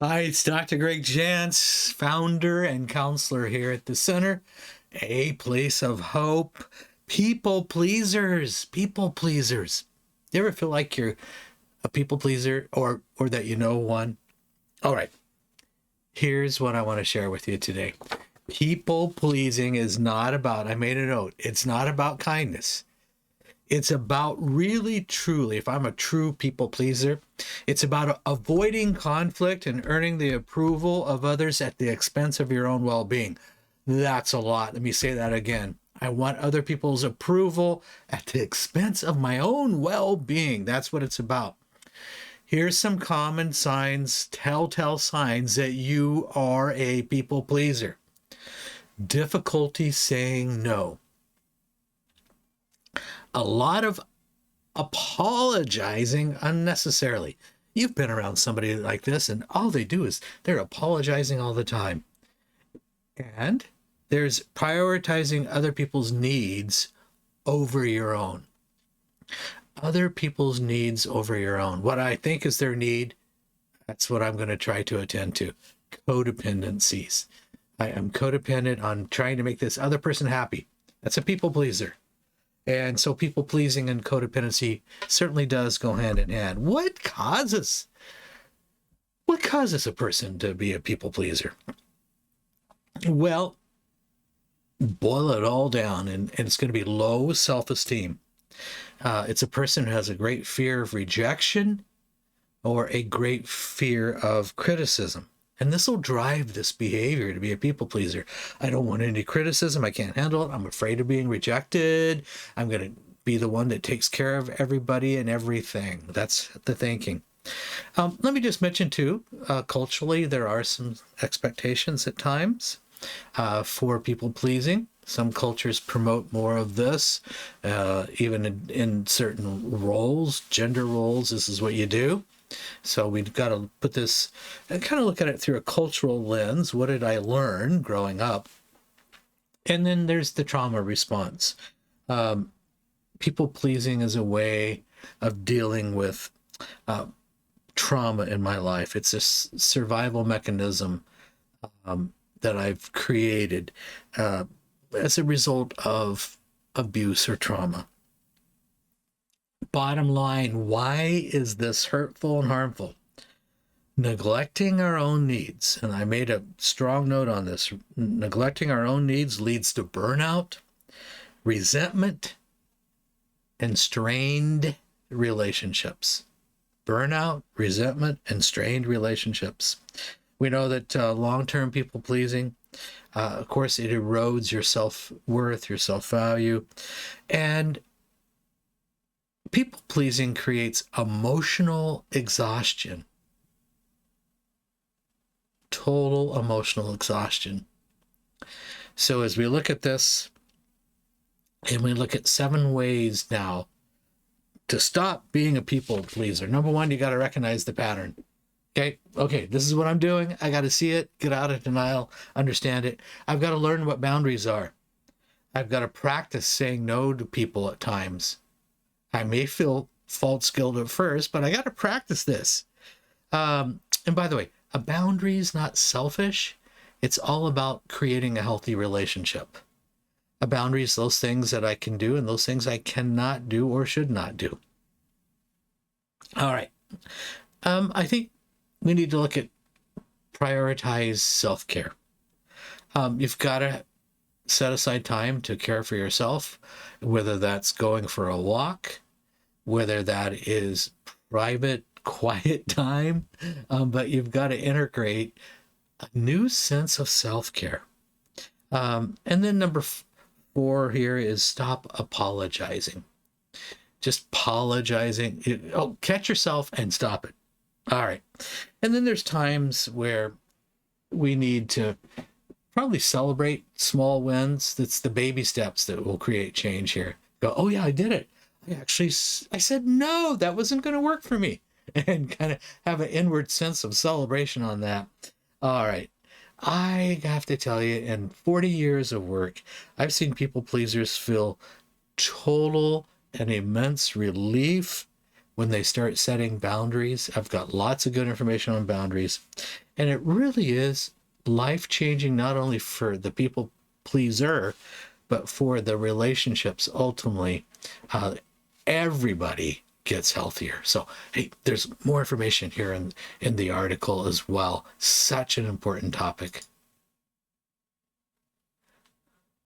Hi, it's Dr. Greg Jantz, founder and counselor here at the center, a place of hope. People pleasers, people pleasers. You ever feel like you're a people pleaser or that you know one? All right, here's what I want to share with you today. People pleasing is not about, I made a note, it's not about kindness. It's about really, truly, if I'm a true people pleaser, it's about avoiding conflict and earning the approval of others at the expense of your own well-being. That's a lot. Let me say that again. I want other people's approval at the expense of my own well-being. That's what it's about. Here's some common signs, telltale signs that you are a people pleaser. Difficulty saying no. A lot of apologizing unnecessarily. You've been around somebody like this, and all they do is they're apologizing all the time. And there's prioritizing other people's needs over your own. Other people's needs over your own. What I think is their need, that's what I'm going to try to attend to. Codependencies. I am codependent on trying to make this other person happy. That's a people pleaser. And so people pleasing and codependency certainly does go hand in hand. What causes a person to be a people pleaser? Well, boil it all down, and it's going to be low self-esteem. It's a person who has a great fear of rejection or a great fear of criticism. And this will drive this behavior to be a people pleaser. I don't want any criticism. I can't handle it. I'm afraid of being rejected. I'm going to be the one that takes care of everybody and everything. That's the thinking. Let me just mention too, culturally, there are some expectations at times for people pleasing. Some cultures promote more of this, even in certain roles, gender roles. This is what you do. So we've got to put this and kind of look at it through a cultural lens. What did I learn growing up? And then there's the trauma response. People pleasing is a way of dealing with trauma in my life. It's a survival mechanism that I've created as a result of abuse or trauma. Bottom line, why is this hurtful and harmful? Neglecting our own needs, and I made a strong note on this, neglecting our own needs leads to burnout, resentment, and strained relationships. Burnout, resentment, and strained relationships. We know that long-term people pleasing, of course, it erodes your self-worth, your self-value, and people pleasing creates emotional exhaustion. Total emotional exhaustion. So as we look at this, and we look at 7 ways now to stop being a people pleaser. Number 1, you got to recognize the pattern. Okay, this is what I'm doing. I got to see it, get out of denial, understand it. I've got to learn what boundaries are. I've got to practice saying no to people at times. I may feel fault-skilled at first, but I got to practice this. And by the way, a boundary is not selfish. It's all about creating a healthy relationship. A boundary is those things that I can do and those things I cannot do or should not do. All right. I think we need to look at prioritize self-care. You've got to set aside time to care for yourself, whether that's going for a walk, whether that is private, quiet time, but you've got to integrate a new sense of self-care. And then number 4 here is stop apologizing. Just apologizing. Catch yourself and stop it. All right. And then there's times where we need to probably celebrate small wins. That's the baby steps that will create change here. Go, oh yeah, I did it. I said no, that wasn't going to work for me. And kind of have an inward sense of celebration on that. All right. I have to tell you, in 40 years of work, I've seen people pleasers feel total and immense relief when they start setting boundaries. I've got lots of good information on boundaries, and it really is life-changing, not only for the people pleaser, but for the relationships. Ultimately, everybody gets healthier. So, hey, there's more information here in the article as well. Such an important topic.